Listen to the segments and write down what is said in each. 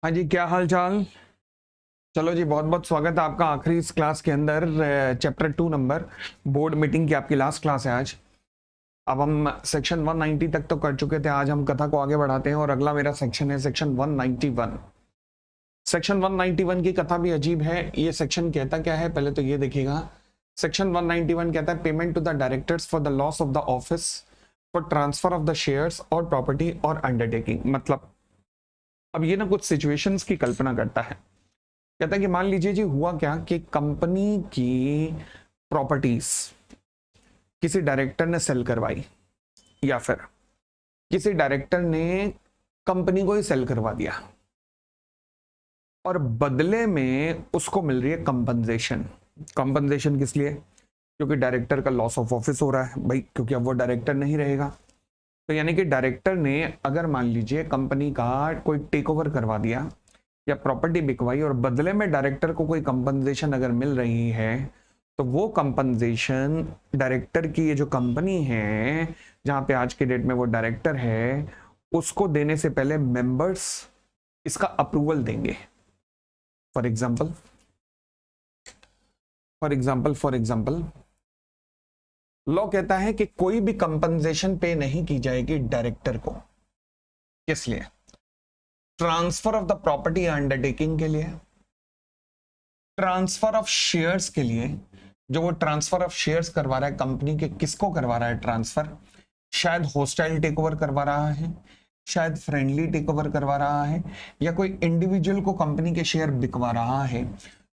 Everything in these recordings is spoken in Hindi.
हाँ जी, क्या हाल चाल। चलो जी, बहुत बहुत स्वागत है आपका आखिरी इस क्लास के अंदर। चैप्टर 2 नंबर बोर्ड मीटिंग की आपकी लास्ट क्लास है आज। अब हम सेक्शन 190 तक तो कर चुके थे। आज हम कथा को आगे बढ़ाते हैं और अगला मेरा सेक्शन है सेक्शन 191। सेक्शन 191 की कथा भी अजीब है। ये सेक्शन कहता क्या है, पहले तो ये देखिएगा। सेक्शन 191 कहता है payment to the directors for the loss of the office for transfer of the shares और प्रॉपर्टी और अंडरटेकिंग। मतलब अब ये ना कुछ सिचुएशंस की कल्पना करता है। कहता है कि मान लीजिए जी हुआ क्या कि कंपनी की प्रॉपर्टीज किसी डायरेक्टर ने सेल करवाई, या फिर किसी डायरेक्टर ने कंपनी को ही सेल करवा दिया और बदले में उसको मिल रही है कंपनसेशन। कंपनसेशन किस लिए? क्योंकि डायरेक्टर का लॉस ऑफ ऑफिस हो रहा है भाई, क्योंकि अब वो डायरेक्टर नहीं रहेगा। तो यानी कि डायरेक्टर ने अगर मान लीजिए कंपनी का कोई टेक ओवर करवा दिया या प्रॉपर्टी बिकवाई और बदले में डायरेक्टर को कोई कंपनसेशन अगर मिल रही है, तो वो कंपनसेशन डायरेक्टर की ये जो कंपनी है जहां पे आज के डेट में वो डायरेक्टर है, उसको देने से पहले मेंबर्स इसका अप्रूवल देंगे। फॉर एग्जाम्पल लॉ कहता है कि कोई भी कंपनसेशन पे नहीं की जाएगी डायरेक्टर को। किस लिए? Transfer of the property undertaking के लिए, ट्रांसफर ऑफ शेयर्स के लिए। जो वो ट्रांसफर ऑफ शेयर्स करवा रहा है कंपनी के, किसको करवा रहा है ट्रांसफर? शायद होस्टाइल टेक ओवर करवा रहा है, शायद फ्रेंडली टेक ओवर करवा रहा है, या कोई इंडिविजुअल को कंपनी के शेयर बिकवा रहा है।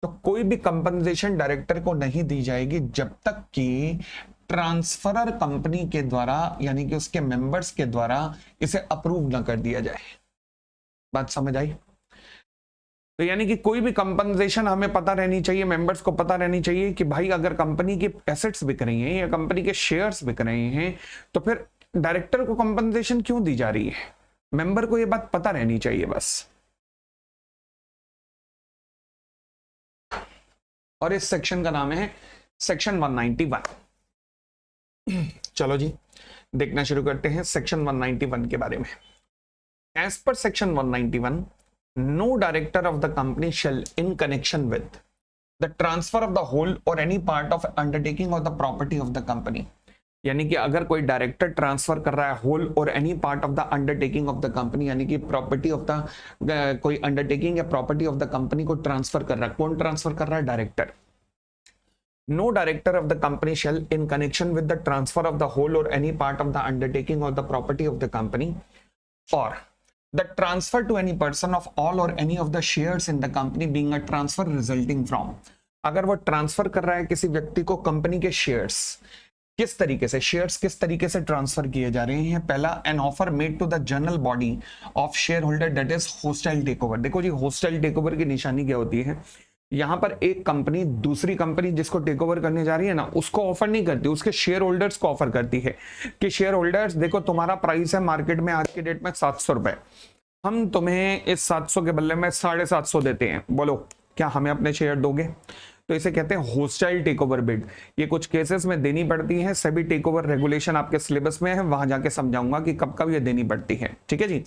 तो कोई भी कंपनसेशन डायरेक्टर को नहीं दी जाएगी जब तक कि ट्रांसफरर कंपनी के द्वारा यानी कि उसके मेंबर्स के द्वारा इसे अप्रूव ना कर दिया जाए। बात समझ आई? तो यानी कि कोई भी कंपनसेशन हमें पता रहनी चाहिए, मेंबर्स को पता रहनी चाहिए कि भाई अगर कंपनी के एसेट्स बिक रही हैं या कंपनी के शेयर्स बिक रहे हैं तो फिर डायरेक्टर को कंपनसेशन क्यों दी जा रही है। मेंबर को यह बात पता रहनी चाहिए बस। और इस सेक्शन का नाम है सेक्शन 191। चलो जी, देखना शुरू करते हैं सेक्शन 191 के बारे में। As per section 191, no director of the company shall in connection with the transfer of the whole or any part of undertaking or the property of the company, यानी कि अगर कोई डायरेक्टर ट्रांसफर कर रहा है होल और any part of the undertaking of the company, यानी कि प्रॉपर्टी ऑफ द कोई अंडरटेकिंग या प्रॉपर्टी ऑफ द कंपनी को ट्रांसफर कर रहा है, कौन ट्रांसफर कर रहा है? Director. No director of the company shall in connection with the transfer of the whole और any part of the undertaking और the property of the company और the transfer to any person of all or any of the shares in the company being a transfer resulting from, अगर वो ट्रांसफर कर रहा है किसी व्यक्ति को कंपनी के शेयर्स, किस तरीके से शेयर्स किस तरीके से ट्रांसफर किए जा रहे हैं? पहला, an offer made to the general body of shareholder that is hostile takeover. देखो जी, होस्टाइल टेक ओवर की निशानी क्या होती है? यहां पर एक कंपनी दूसरी कंपनी जिसको टेक ओवर करने जा रही है ना, उसको ऑफर नहीं करती, उसके शेयर होल्डर्स को ऑफर करती है कि शेयर होल्डर्स देखो, तुम्हारा प्राइस है मार्केट में आज के डेट में 700 रुपए, हम तुम्हें इस 700 के बदले में 750 देते हैं, बोलो क्या हमें अपने शेयर दोगे? तो इसे कहते हैं होस्टाइल टेक ओवर बिड। ये कुछ केसेस में देनी पड़ती है, सभी टेक ओवर रेगुलेशन आपके सिलेबस में है, वहां जाके समझाऊंगा कि कब कब ये देनी पड़ती है। ठीक है जी।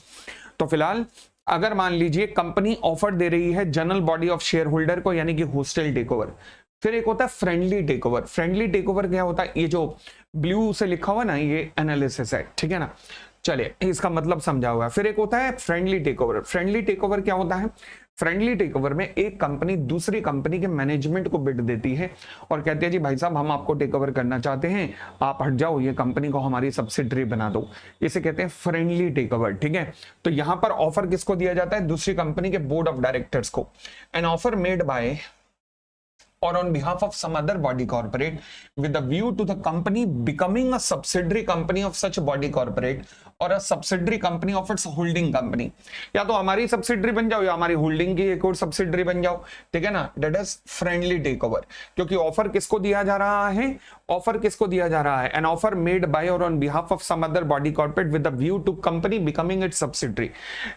तो फिलहाल अगर मान लीजिए कंपनी ऑफर दे रही है general body of share holder को, यानी कि होस्टाइल टेक ओवर। फिर एक होता है friendly takeover. Friendly takeover क्या होता है? ये जो ब्लू से लिखा हुआ ना, ये एनालिसिस है, ठीक है ना। चलिए, इसका मतलब समझा हुआ है। फिर एक होता है friendly takeover. Friendly takeover क्या होता है? फ्रेंडली टेक ओवर में एक कंपनी दूसरी कंपनी के मैनेजमेंट को बिड देती है और कहती है जी भाई साहब, हम आपको टेक ओवर करना चाहते हैं, आप हट जाओ, ये कंपनी को हमारी सब्सिडरी बना दो। इसे कहते हैं फ्रेंडली टेक ओवर। ठीक है। तो यहां पर ऑफर किसको दिया जाता है? दूसरी कंपनी के बोर्ड ऑफ डायरेक्टर्स को। N offer made bye or on behalf of some other body corporate with a view to the company becoming a subsidiary company of such body corporate और a subsidiary company of its holding company। या तो हमारी सब्सिडरी बन जाओ या हमारी होल्डिंग की एक और सब्सिडरी बन जाओ। ठीक है ना। That is friendly takeover. क्योंकि ऑफर किसको दिया जा रहा है? ऑफर किसको दिया जा रहा है? एन ऑफर मेड बाय और on behalf of some other body corporate with the view to company becoming its subsidiary.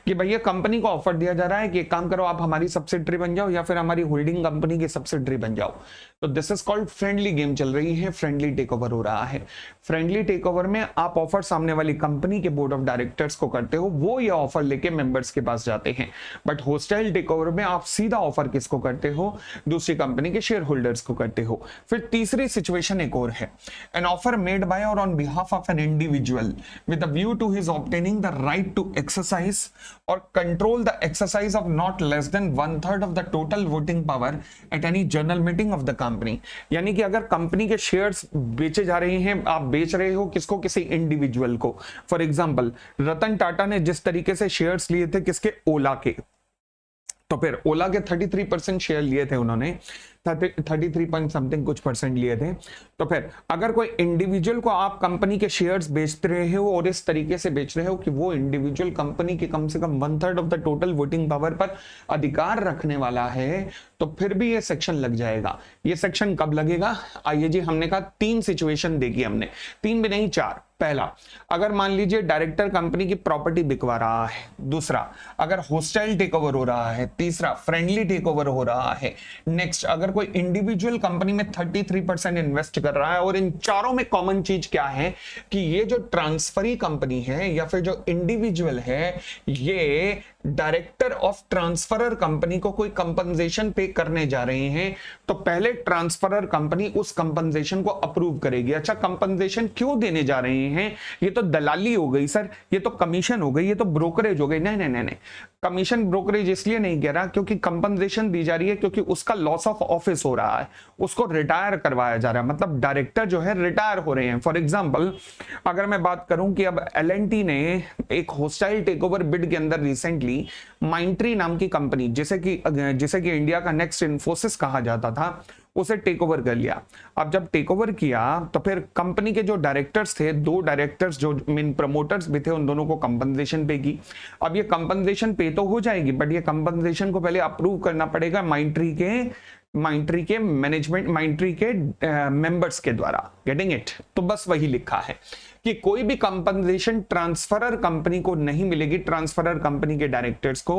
कि भैया कंपनी को ऑफर दिया जा रहा है कि एक काम करो, आप हमारी सब्सिडरी बन जाओ या फिर हमारी होल्डिंग कंपनी की सब्सिडरी बन बन जाओ। तो this is called friendly game चल रही है, फ्रेंडली टेक ओवर हो रहा है। फ्रेंडली टेक ओवर में आप ऑफर सामने वाली कंपनी के बोर्ड ऑफ डायरेक्टर्स को करते हो, वो ये ऑफर लेके मेंबर्स के पास जाते हैं। बट होस्टाइल टेक ओवर में आप सीधा ऑफर किसको करते हो, दूसरी कंपनी के शेयर होल्डर्स को करते हो। फिर तीसरी सिचुएशन एक और है, एन ऑफर मेड बाय और on behalf of an individual with a view to his obtaining the right to exercise और control the exercise of not less than 1/3 of the total voting power at any general meeting of the company. यानी कि अगर कंपनी के शेयर्स बेचे जा रहे हैं, आप बेच रहे हो किसको, किसी इंडिविजुअल को। फॉर एग्जांपल रतन टाटा ने जिस तरीके से शेयर्स लिए थे किसके, ओला के, तो फिर ओला के 33% शेयर लिए थे उन्होंने, 33 पॉइंट समथिंग कुछ परसेंट लिए थे। तो फिर अगर कोई इंडिविजुअल को आप कंपनी के शेयर्स बेच रहे हो और इस तरीके से बेच रहे हो कि वो इंडिविजुअल कंपनी के कम से कम 1/3 of the total voting power पर अधिकार रखने वाला है, तो फिर भी ये सेक्शन लग जाएगा। ये सेक्शन कब लगेगा, आइए जी, हमने कहा 3 सिचुएशन देखी हमने, 3 भी नहीं 4। पहला, अगर मान लीजिए डायरेक्टर कंपनी की प्रॉपर्टी बिकवा रहा है। दूसरा, अगर होस्टाइल टेक ओवर हो रहा है। तीसरा, फ्रेंडली टेक ओवर हो रहा है। नेक्स्ट, अगर कोई इंडिविजुअल कंपनी में 33% इन्वेस्ट कर रहा है। और इन चारों में कॉमन चीज क्या है कि ये जो ट्रांसफरी कंपनी है या फिर जो इंडिविजुअल है, ये डायरेक्टर ऑफ ट्रांसफरर कंपनी को कोई कंपनसेशन पे करने जा रहे हैं, तो पहले ट्रांसफरर कंपनी उस कंपनसेशन को अप्रूव करेगी। अच्छा, कंपनसेशन क्यों देने जा रहे हैं, ये तो दलाली हो गई सर, ये तो कमीशन हो गई, ये तो ब्रोकरेज हो गई। नहीं नहीं नहीं नहीं, कमीशन ब्रोकरेज इसलिए नहीं कह रहा क्योंकि कंपनसेशन दी जा रही है क्योंकि उसका लॉस ऑफ ऑफिस हो रहा है, उसको रिटायर करवाया जा रहा है, मतलब डायरेक्टर जो है रिटायर हो रहे हैं। फॉर एग्जांपल अगर मैं बात करूं कि अब L&T ने एक होस्टाइल टेकओवर बिड के अंदर रिसेंटली माइंट्री नाम की कंपनी, जिसे कि इंडिया का नेक्स्ट इन्फोसिस कहा जाता था, उसे टेक ओवर कर लिया। अब जब टेक ओवर किया तो फिर कंपनी के जो डायरेक्टर्स थे, 2 डायरेक्टर्स जो मेन प्रमोटर्स भी थे, उन दोनों को कंपनसेशन पे की। अब ये कंपनसेशन पे तो हो जाएगी, बट ये कंपनसेशन को पहले अप्रूव करना पड़ेगा माइंट्री के मैनेजमेंट, माइंट्री के मेंबर्स के द्वारा। Getting it? तो बस वही लिखा है कि कोई भी कंपनसेशन ट्रांसफरर कंपनी को नहीं मिलेगी, ट्रांसफरर कंपनी के डायरेक्टर्स को।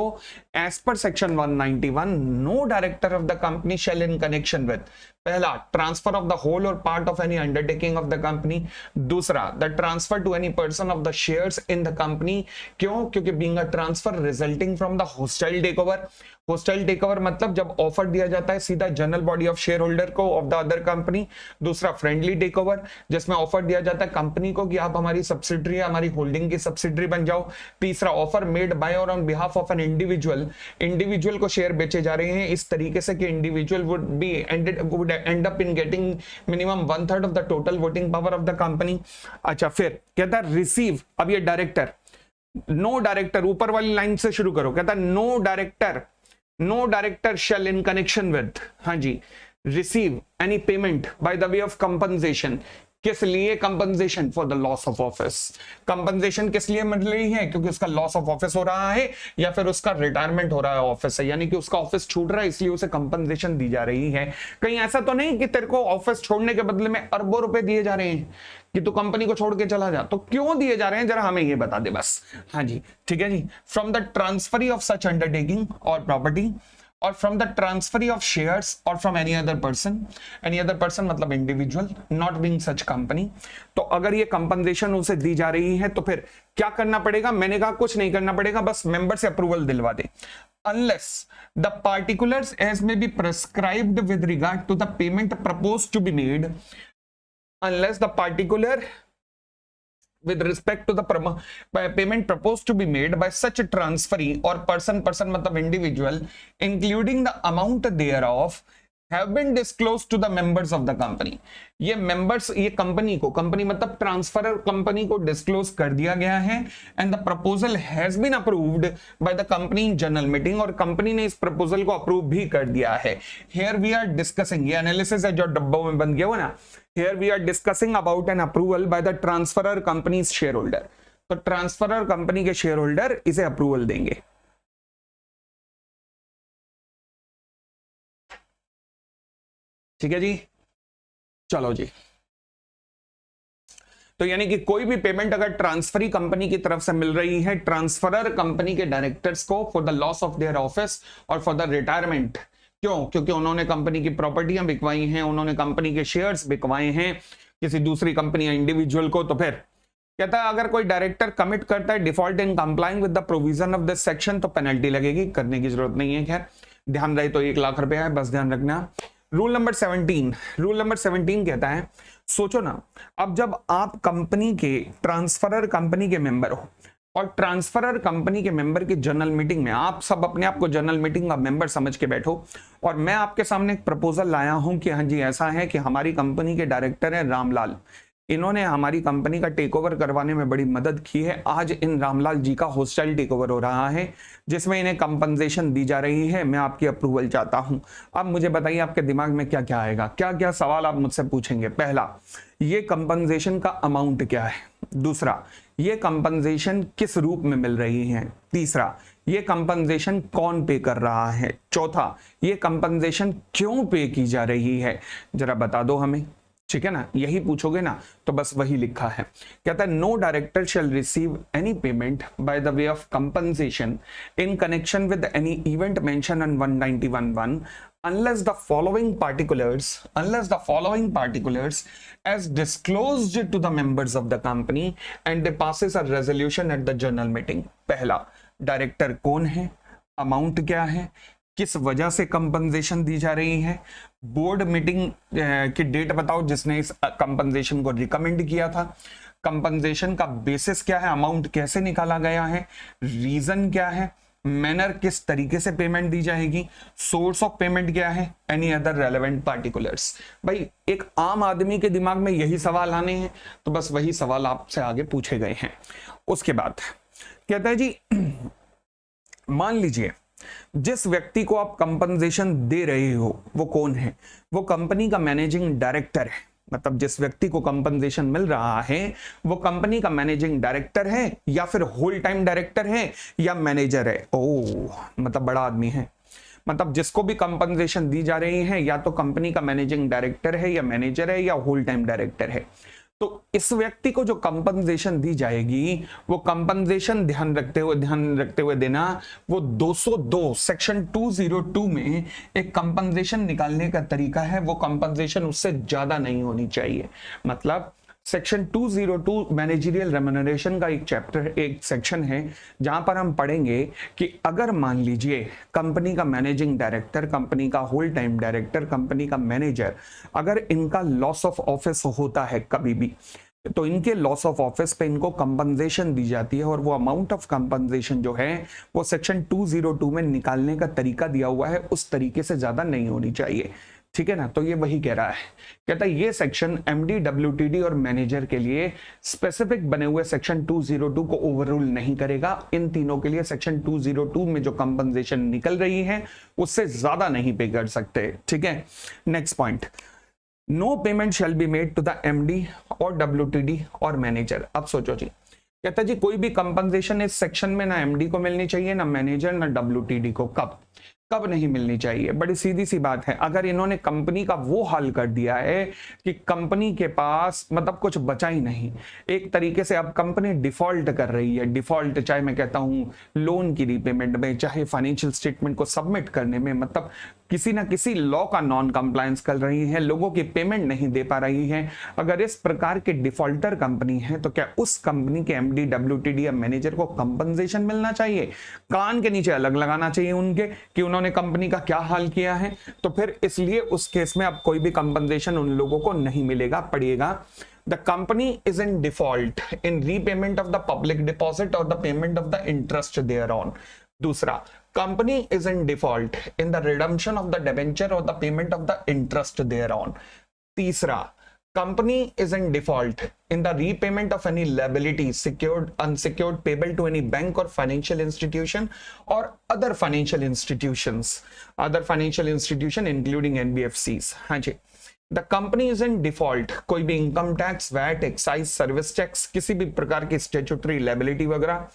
As per section 191, no director of the company shall in connection with, पहला, ट्रांसफर ऑफ द होल और part of any undertaking of the company. दूसरा, the transfer to any person of the shares in the company. क्यों? क्योंकि being a transfer resulting from the hostile takeover. Hostile takeover मतलब जब ऑफर दिया जाता है सीधा general body of share holder को ऑफ द अदर कंपनी। दूसरा, फ्रेंडली टेकओवर, जिसमें ऑफर दिया जाता है कंपनी को कि आप हमारी सब्सिडरी, हमारी होल्डिंग की सब्सिडरी बन जाओ। तीसरा, ऑफर मेड बाय और on behalf of an individual को शेयर बेचे जा रहे हैं इस तरीके से कि individual would end up in getting minimum 1/3 of the total voting power of the company। अच्छा, फिर कहता है रिसीव, अब ये डायरेक्टर, नो डायरेक्टर, ऊपर वाली लाइन से शुरू करो, कहता है no director shall in connection with, हाँ जी, receive any payment by the way of compensation. किस लिए? Compensation for the loss of office. Compensation किस लिए मिल रही है? क्योंकि उसका लॉस ऑफ ऑफिस हो रहा है या फिर उसका रिटायरमेंट हो रहा है ऑफिस से, यानी कि उसका ऑफिस छूट रहा है, इसलिए उसे कंपनसेशन दी जा रही है। कहीं ऐसा तो नहीं कि तेरे को ऑफिस छोड़ने के बदले में अरबों रुपए दिए जा रहे हैं कि तू कंपनी को छोड़ के चला जा, तो क्यों दिए जा रहे हैं, जरा हमें ये बता दे बस। हाँ जी, ठीक है जी। From the transferee of such undertaking और प्रॉपर्टी, और from the transferee of shares, और फ्रॉम एनी अदर पर्सन मतलब individual not being such company. तो अगर ये कंपनसेशन उसे दी जा रही है तो फिर क्या करना पड़ेगा? मैंने कहा कुछ नहीं करना पड़ेगा, बस मेंबर से अप्रूवल दिलवा दे। unless the particulars as may be prescribed with regard to the payment proposed to be made, unless the particular with respect to the payment proposed to be made by such a transferee or person मतलब individual, including the amount thereof, have been disclosed to the members of the company। ये members, ये कंपनी मतलब ट्रांसफरर कंपनी को डिस्क्लोज कर दिया गया है। And the proposal has been approved by the company in general meeting, और कंपनी ने इस प्रपोजल को अप्रूव भी कर दिया है। हियर वी आर डिस्कसिंग, ये एनालिसिस है जो डब्बों में बन गया हो ना, here we are discussing about an approval by the transferor company shareholder. तो ट्रांसफरर कंपनी के शेयर होल्डर इसे अप्रूवल देंगे। ठीक है जी, चलो जी। तो यानी कि कोई भी पेमेंट अगर ट्रांसफरी कंपनी की तरफ से मिल रही है ट्रांसफरर कंपनी के डायरेक्टर्स को for the loss of their office और फॉर द रिटायरमेंट, क्यों? क्योंकि उन्होंने कंपनी की प्रॉपर्टियां बिकवाई हैं, उन्होंने कंपनी के शेयर्स बिकवाए हैं किसी दूसरी कंपनी या इंडिविजुअल को। तो फिर कहता है अगर कोई डायरेक्टर कमिट करता है default in complying with the provision of this section तो पेनल्टी लगेगी, करने की जरूरत नहीं है। खैर ध्यान रहे तो 1 लाख रुपया है, बस ध्यान रखना। रूल नंबर 17 कहता है, सोचो ना, अब जब आप कंपनी के ट्रांसफरर कंपनी के मेंबर हो और ट्रांसफरर कंपनी के मेंबर की जनरल मीटिंग में आप सब अपने आप को जनरल मीटिंग का मेंबर समझ के बैठो और मैं आपके सामने एक प्रपोजल लाया हूं कि हाँ जी ऐसा है कि हमारी कंपनी के डायरेक्टर है रामलाल, इन्होंने हमारी कंपनी का टेक ओवर करवाने में बड़ी मदद की है। आज इन रामलाल जी का हॉस्टाइल टेक ओवर हो रहा है जिसमें इन्हें कंपनसेशन दी जा रही है, मैं आपकी अप्रूवल चाहता हूं। अब मुझे बताइए आपके दिमाग में क्या क्या आएगा, क्या क्या सवाल आप मुझसे पूछेंगे। पहला, ये कंपनसेशन का अमाउंट क्या है। दूसरा, ये कंपनसेशन किस रूप में मिल रही है। तीसरा, ये कंपनसेशन कौन पे कर रहा है। चौथा, ये कंपनसेशन क्यों पे की जा रही है, जरा बता दो हमें। ठीक है ना, यही पूछोगे ना तो बस वही लिखा है। कहता है no director shall receive any payment by the way of compensation in connection with any event mention in 191(1) unless the following particulars as disclosed to the members of the company and they passes a resolution at the general meeting। पहला, डायरेक्टर कौन है, अमाउंट क्या है, किस वजह से कंपनसेशन दी जा रही है, बोर्ड मीटिंग की डेट बताओ जिसने इस कंपनसेशन को रिकमेंड किया था, कंपनसेशन का बेसिस क्या है, अमाउंट कैसे निकाला गया है, रीजन क्या है, मैनर किस तरीके से पेमेंट दी जाएगी, सोर्स ऑफ पेमेंट क्या है, एनी अदर रेलेवेंट पार्टिकुलर्स। भाई एक आम आदमी के दिमाग में यही सवाल आने हैं तो बस वही सवाल आपसे आगे पूछे गए हैं। उसके बाद कहता है जी मान लीजिए जिस व्यक्ति को आप कंपनसेशन दे रहे हो वो कौन है, वो कंपनी का मैनेजिंग डायरेक्टर है। मतलब जिस व्यक्ति को कंपनसेशन मिल रहा है वो कंपनी का मैनेजिंग डायरेक्टर है या फिर होल टाइम डायरेक्टर है या मैनेजर है। ओह, मतलब बड़ा आदमी है। मतलब जिसको भी कंपनसेशन दी जा रही है या तो कंपनी का मैनेजिंग डायरेक्टर है या मैनेजर है या होल टाइम डायरेक्टर है। तो इस व्यक्ति को जो कंपनसेशन दी जाएगी वो कंपनसेशन ध्यान रखते हुए देना, वो 202 सेक्शन 202 में एक कंपनसेशन निकालने का तरीका है, वो कंपनसेशन उससे ज्यादा नहीं होनी चाहिए। मतलब सेक्शन 202 मैनेजरियल रेम्युनरेशन का एक सेक्शन है जहां पर हम पढ़ेंगे कि अगर मान लीजिए कंपनी का मैनेजिंग डायरेक्टर, कंपनी का होल टाइम डायरेक्टर, कंपनी का मैनेजर, अगर इनका लॉस ऑफ ऑफिस होता है कभी भी तो इनके लॉस ऑफ ऑफिस पे इनको कंपनसेशन दी जाती है और वो अमाउंट ऑफ कंपनसेशन जो है वो सेक्शन 202 में निकालने का तरीका दिया हुआ है, उस तरीके से ज्यादा नहीं होनी चाहिए। ठीक है ना, तो ये वही कह रहा है। कहता है ये सेक्शन एमडी, डब्ल्यूटीडी और मैनेजर के लिए स्पेसिफिक बने हुए सेक्शन 202 को ओवररूल नहीं करेगा। इन तीनों के लिए सेक्शन 202 में जो कंपनसेशन निकल रही है उससे ज्यादा नहीं पे कर सकते। ठीक है, next point, no payment shall be made to the MD और डब्ल्यूटीडी और मैनेजर। अब सोचो जी, कहता है जी कोई भी कंपनसेशन इस सेक्शन में ना एमडी को मिलनी चाहिए, ना मैनेजर, ना डब्ल्यूटीडी को। कब कब नहीं मिलनी चाहिए? बड़ी सीधी सी बात है, अगर इन्होंने कंपनी का वो हाल कर दिया है कि कंपनी के पास मतलब कुछ बचा ही नहीं, एक तरीके से अब कंपनी डिफॉल्ट कर रही है। डिफॉल्ट चाहे मैं कहता हूं लोन की रीपेमेंट में, चाहे फाइनेंशियल स्टेटमेंट को सबमिट करने में, मतलब किसी ना किसी लॉ का नॉन कंप्लायंस कर रही है, लोगों की पेमेंट नहीं दे पा रही है। अगर इस प्रकार के डिफॉल्टर कंपनी है तो क्या उस कंपनी के एमडी, डब्ल्यूटीडी या मैनेजर को कंपनसेशन मिलना चाहिए? कान के नीचे अलग लगाना चाहिए उनके कि उन्होंने कंपनी का क्या हाल किया है। तो फिर इसलिए उस केस में अब कोई भी कंपनसेशन उन लोगों को नहीं मिलेगा। पढ़िएगा, the company is in default in repayment of the public deposit or the payment of the interest thereon। दूसरा, company is in default in the redemption of the debenture or the payment of the interest thereon। तीसरा, company is in default in the repayment of any liability, secured, unsecured, payable to any bank or financial institution or other financial institutions including NBFCs। हाँ जी, the company is in default, कोई भी income tax, VAT, excise, service tax, किसी भी प्रकार की स्टैट्यूटरी लायबिलिटी वगैरह।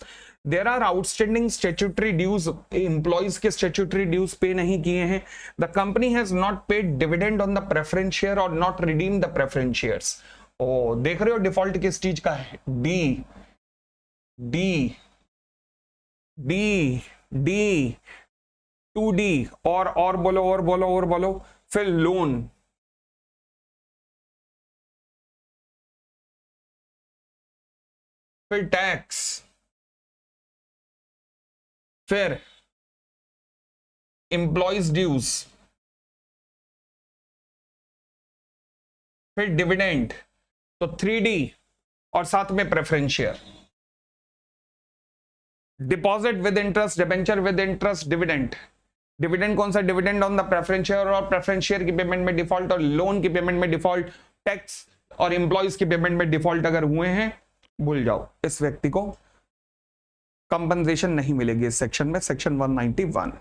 There are outstanding statutory dues, employees के स्टैट्यूटरी ड्यूज पे नहीं किए हैं। The company has not paid dividend on the preference share और not redeem the preference shares. ओ देख रहे हो डिफॉल्ट किस चीज का है? D D D D 2D और बोलो और बोलो और बोलो, फिर लोन, फिर टैक्स, फिर एम्प्लॉयज ड्यूज, फिर डिविडेंड, तो 3D और साथ में preference share, deposit with interest, debenture with interest, dividend. Dividend कौन सा? Dividend on the preference share और प्रेफरेंस शेयर की पेमेंट में डिफॉल्ट, और लोन की पेमेंट में डिफॉल्ट, टैक्स और एम्प्लॉयज की पेमेंट में डिफॉल्ट अगर हुए हैं, भूल जाओ, इस व्यक्ति को कंपनसेशन नहीं मिलेगी इस सेक्शन में, सेक्शन 191।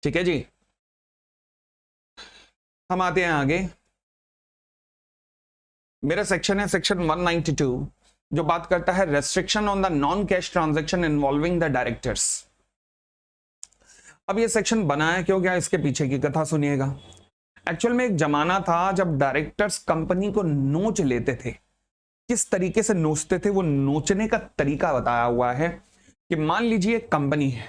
ठीक है जी, हम आते हैं आगे। मेरा सेक्शन है सेक्शन 192, जो बात करता है restriction on the non cash transaction involving the directors. अब ये सेक्शन बनाया क्यों गया, इसके पीछे की कथा सुनिएगा। एक्चुअल में एक जमाना था जब डायरेक्टर्स कंपनी को नोच लेते थे। किस तरीके से नोचते थे, वो नोचने का तरीका बताया हुआ है कि मान लीजिए एक कंपनी है,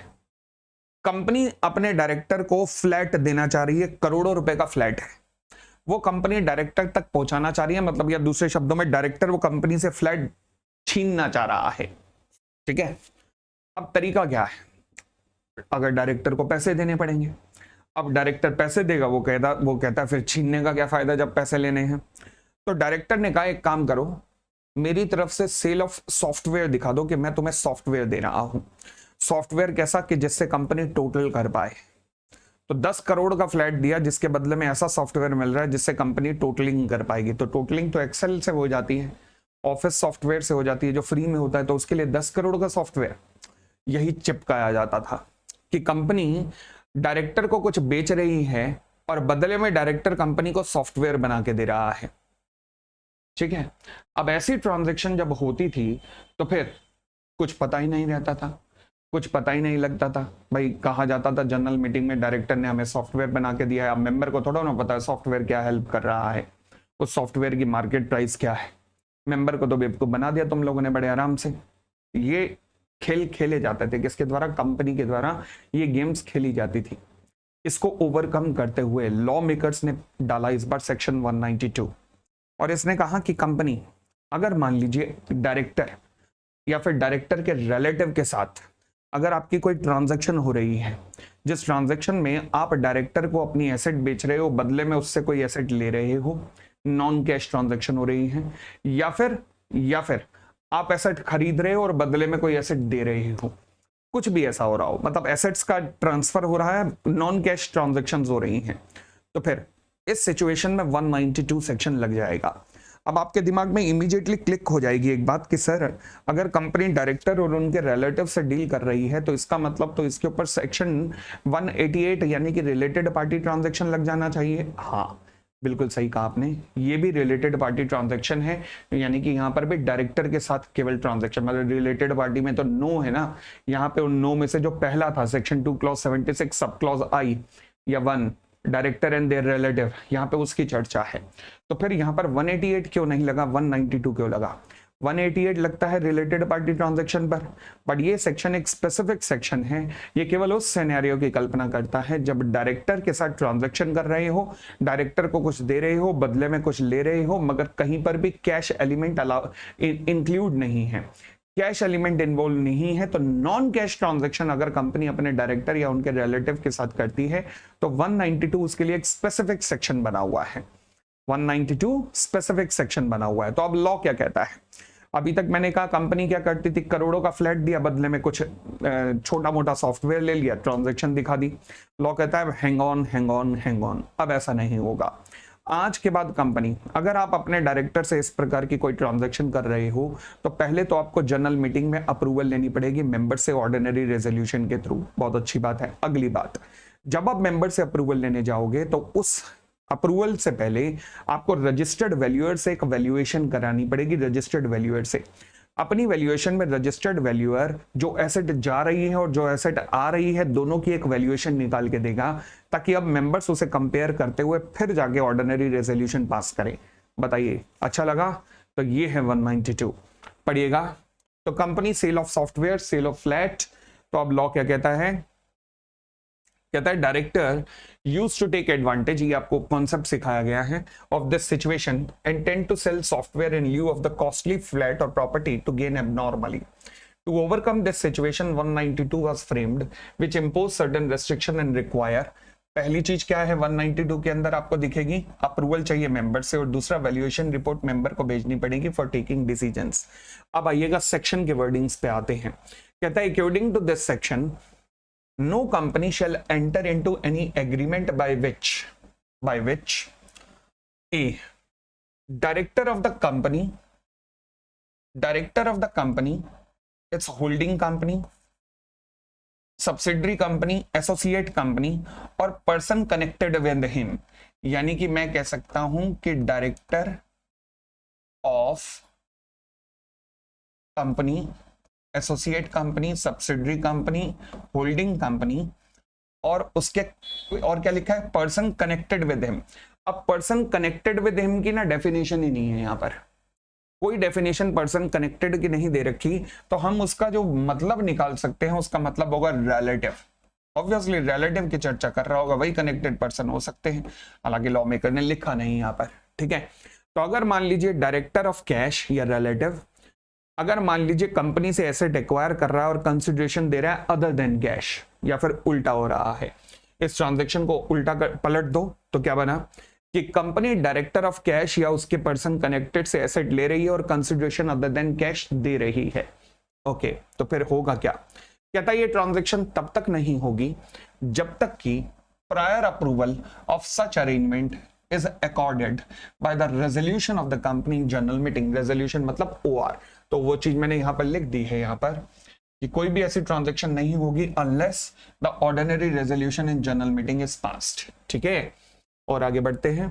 कंपनी अपने डायरेक्टर को फ्लैट देना चाह रही है, करोड़ों रुपए का फ्लैट है, वो कंपनी डायरेक्टर तक पहुंचाना चाह रही है, मतलब या दूसरे शब्दों में डायरेक्टर वो कंपनी से फ्लैट छीनना चाह रहा है। ठीक है, अब तरीका क्या है, अगर डायरेक्टर को पैसे देने पड़ेंगे, अब डायरेक्टर पैसे देगा, वो कहता फिर छीनने का क्या फायदा जब पैसे लेने हैं। तो डायरेक्टर ने कहा एक काम करो, मेरी तरफ से सेल ऑफ सॉफ्टवेयर दिखा दो कि मैं तुम्हें सॉफ्टवेयर दे रहा हूं। सॉफ्टवेयर कैसा कि जिससे कंपनी टोटल कर पाए। तो 10 करोड़ का फ्लैट दिया, जिसके बदले में ऐसा सॉफ्टवेयर मिल रहा है जिससे कंपनी टोटलिंग कर पाएगी। तो टोटलिंग तो एक्सेल से हो जाती है, ऑफिस सॉफ्टवेयर से हो जाती है जो फ्री में होता है, तो उसके लिए 10 करोड़ का सॉफ्टवेयर यही चिपकाया जाता था कि कंपनी डायरेक्टर को कुछ बेच रही है और बदले में डायरेक्टर कंपनी को सॉफ्टवेयर बना के दे रहा है। ठीक है, अब ऐसी ट्रांजैक्शन जब होती थी तो फिर कुछ पता ही नहीं रहता था, कुछ पता ही नहीं लगता था। भाई कहा जाता था जनरल मीटिंग में, डायरेक्टर ने हमें सॉफ्टवेयर बना के दिया है, अब मेंबर को थोड़ा ना पता है सॉफ्टवेयर क्या हेल्प कर रहा है, उस सॉफ्टवेयर की मार्केट प्राइस क्या है। मेंबर को तो बेवकूफ बना दिया तुम लोगों ने बड़े आराम से। ये खेल खेले जाते थे, किसके द्वारा? कंपनी के द्वारा ये गेम्स खेली जाती थी। इसको ओवरकम करते हुए लॉ मेकर्स ने डाला इस बार सेक्शन 192, और इसने कहा कि कंपनी अगर मान लीजिए डायरेक्टर या फिर डायरेक्टर के रिलेटिव के साथ अगर आपकी कोई ट्रांजैक्शन हो रही है, जिस ट्रांजैक्शन में आप डायरेक्टर को अपनी एसेट बेच रहे हो, बदले में उससे कोई एसेट ले रहे हो, नॉन कैश ट्रांजैक्शन हो रही है, या फिर आप एसेट खरीद रहे हो और बदले में कोई एसेट दे रहे हो, कुछ भी ऐसा हो रहा हो, मतलब एसेट्स का ट्रांसफर हो रहा है, नॉन कैश ट्रांजैक्शन हो रही हैं, तो फिर इस सिचुएशन में 192 सेक्शन लग जाएगा। अब आपके दिमाग में इमीडिएटली क्लिक हो जाएगी एक बात कि सर अगर कंपनी डायरेक्टर और उनके रिलेटिव से डील कर रही है तो इसका मतलब तो इसके ऊपर सेक्शन 188 यानी कि रिलेटेड पार्टी ट्रांजैक्शन लग जाना चाहिए। हाँ, बिल्कुल सही कहा आपने, ये भी रिलेटेड पार्टी ट्रांजैक्शन है, यानी कि यहाँ पर भी डायरेक्टर के साथ केवल ट्रांजैक्शन, मतलब रिलेटेड पार्टी में तो नो है ना, यहाँ पे उन नो में से जो पहला था सेक्शन 2 क्लॉज 76 सब क्लॉज आई या 1 डायरेक्टर एंड देयर रिलेटिव, यहाँ पे उसकी चर्चा है। तो फिर यहाँ पर 188 क्यों नहीं लगा, 192 क्यों लगा? 188 लगता है रिलेटेड पार्टी ट्रांजैक्शन पर, बट ये सेक्शन एक स्पेसिफिक सेक्शन है, ये केवल उस सिनेरियो की कल्पना करता है जब डायरेक्टर के साथ ट्रांजैक्शन कर रहे हो, डायरेक्टर को कुछ दे रहे हो, बदले में कुछ ले रहे हो, मगर कहीं पर भी कैश एलिमेंट इंक्लूड नहीं है, कैश एलिमेंट इन्वॉल्व नहीं है। तो नॉन कैश ट्रांजैक्शन अगर कंपनी अपने डायरेक्टर या उनके रिलेटिव के साथ करती है तो 192 उसके लिए एक स्पेसिफिक सेक्शन बना हुआ है, 192 स्पेसिफिक सेक्शन बना हुआ है। तो अब लॉ क्या कहता है? अभी तक मैंने कहा कंपनी क्या करती थी, करोड़ों का फ्लैट दिया, बदले में कुछ छोटा मोटा सॉफ्टवेयर ले लिया, ट्रांजैक्शन दिखा दी। लॉ कहता है हैंग ऑन, अब ऐसा नहीं होगा। आज के बाद कंपनी अगर आप अपने डायरेक्टर से इस प्रकार की कोई ट्रांजैक्शन कर रहे हो तो पहले तो आपको जनरल मीटिंग में अप्रूवल लेनी पड़ेगी मेंबर से ऑर्डिनरी रेजोल्यूशन के थ्रू। बहुत अच्छी बात है। अगली बात, जब आप मेंबर से अप्रूवल लेने जाओगे तो उस अप्रूवल से पहले आपको रजिस्टर्ड वैल्यूअर से एक वैल्यूएशन करानी पड़ेगी। रजिस्टर्ड वैल्यूअर से अपनी वैल्यूएशन में रजिस्टर्ड वैल्यूअर जो एसेट जा रही है और जो एसेट आ रही है दोनों की एक वैल्यूएशन निकाल के देगा, ताकि अब मेंबर्स उसे कंपेयर करते हुए फिर जाके ऑर्डिनरी रेजोल्यूशन पास करें। बताइए अच्छा लगा? तो ये है 192। पढ़िएगा। तो company sale of software, sale of flat, तो अब लॉ क्या कहता है, कहता है director use to take advantage, ये आपको कॉन्सेप्ट सिखाया गया है, of this situation and tend to sell software in lieu of the costly flat और property to gain abnormally. To overcome this situation 192 was framed which imposed certain restriction and require, पहली चीज क्या है 192 के अंदर आपको दिखेगी, अप्रूवल चाहिए मेंबर से, और दूसरा वैल्यूएशन रिपोर्ट मेंबर को भेजनी पड़ेगी फॉर टेकिंग डिसीजंस। अब आइएगा सेक्शन के वर्डिंग्स पे आते हैं। कहता है according to this section no company shall enter into any agreement by which a director of the company its holding company, subsidiary company, associate company और पर्सन कनेक्टेड विद हिम, यानी कि मैं कह सकता हूं कि director of company, associate company, subsidiary company, holding company और उसके और क्या लिखा है, पर्सन कनेक्टेड विद हिम। अब पर्सन कनेक्टेड विद हिम की ना डेफिनेशन ही नहीं है, यहां पर कोई डेफिनेशन पर्सन कनेक्टेड की नहीं दे रखी, तो हम उसका जो मतलब निकाल सकते हैं उसका मतलब होगा रिलेटिव। ऑब्वियसली रिलेटिव की चर्चा कर रहा होगा, वही कनेक्टेड पर्सन हो सकते हैं, हालांकि लॉ मेकर ने लिखा नहीं यहाँ पर, ठीक है। तो अगर मान लीजिए डायरेक्टर ऑफ कैश या रिलेटिव, अगर मान लीजिए कंपनी से एसेट एक्वायर कर रहा है और कंसिडरेशन दे रहा है अदर देन कैश, या फिर उल्टा हो रहा है, इस ट्रांजेक्शन को उल्टा पलट दो तो क्या बना कि कंपनी डायरेक्टर ऑफ कैश या उसके पर्सन कनेक्टेड से एसेट ले रही है और कंसिडरेशन अदर देन कैश दे रही है। ओके, तो फिर होगा क्या, कहता है ये ट्रांजैक्शन तब तक नहीं होगी जब तक कि prior approval of such arrangement is accorded bye the resolution of the company general meeting. Resolution मतलब ओआर, तो वो चीज मैंने यहां पर लिख दी है यहां पर कि कोई भी ऐसी ट्रांजैक्शन नहीं होगी unless the ordinary resolution in general meeting is passed. ठीक है, और आगे बढ़ते हैं।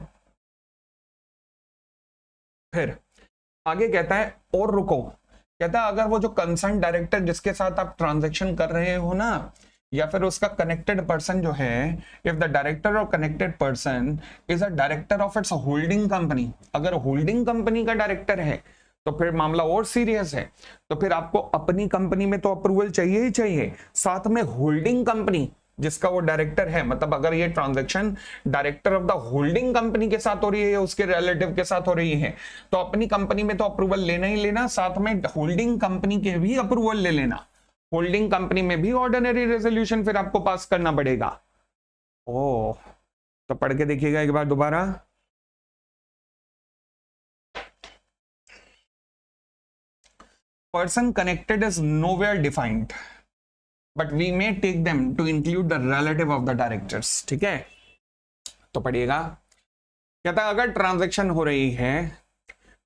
फिर आगे कहता है और रुको, कहता है अगर वो जो कंसर्न डायरेक्टर जिसके साथ आप ट्रांजैक्शन कर रहे हो ना, या फिर उसका कनेक्टेड पर्सन जो है, इफ द डायरेक्टर और connected person is a director of its holding company, अगर होल्डिंग कंपनी का डायरेक्टर है तो फिर मामला और सीरियस है। तो फिर आपको अपनी कंपनी में तो अप्रूवल चाहिए ही चाहिए, साथ में होल्डिंग कंपनी जिसका वो डायरेक्टर है, मतलब अगर ये transaction director of the holding company के साथ हो रही है, उसके रिलेटिव के साथ हो रही है, तो अपनी कंपनी में तो अप्रूवल लेना ही लेना, साथ में होल्डिंग कंपनी के भी अप्रूवल ले लेना। होल्डिंग कंपनी में भी ऑर्डिनरी रेजोल्यूशन फिर आपको पास करना पड़ेगा। ओ, तो पढ़ के देखिएगा एक बार दोबारा। Person connected is nowhere defined but we may take them to include the relative of the directors। ठीक है, तो पढ़िएगा, कहता है अगर ट्रांजैक्शन हो रही है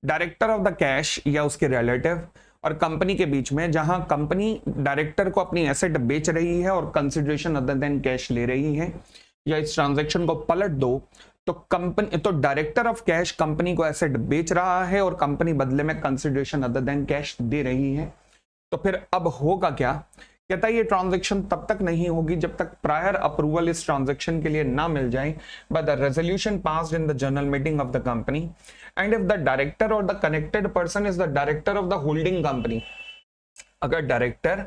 डायरेक्टर ऑफ द कैश या उसके रिलेटिव और कंपनी के बीच में, जहां कंपनी डायरेक्टर को अपनी एसेट बेच रही है और कंसिडरेशन अदर देन कैश ले रही है, या इस ट्रांजैक्शन को पलट दो तो कंपनी, तो डायरेक्टर ऑफ कैश कंपनी को एसेट बेच रहा है और कंपनी बदले में कंसिडरेशन अदर देन कैश दे रही है। तो फिर अब होगा क्या, कहता है ये ट्रांजैक्शन तब तक नहीं होगी जब तक प्रायर अप्रूवल इस ट्रांजैक्शन के लिए ना मिल जाए by the resolution passed in the general meeting of the company and if the director or the connected person is the director of the holding company. अगर डायरेक्टर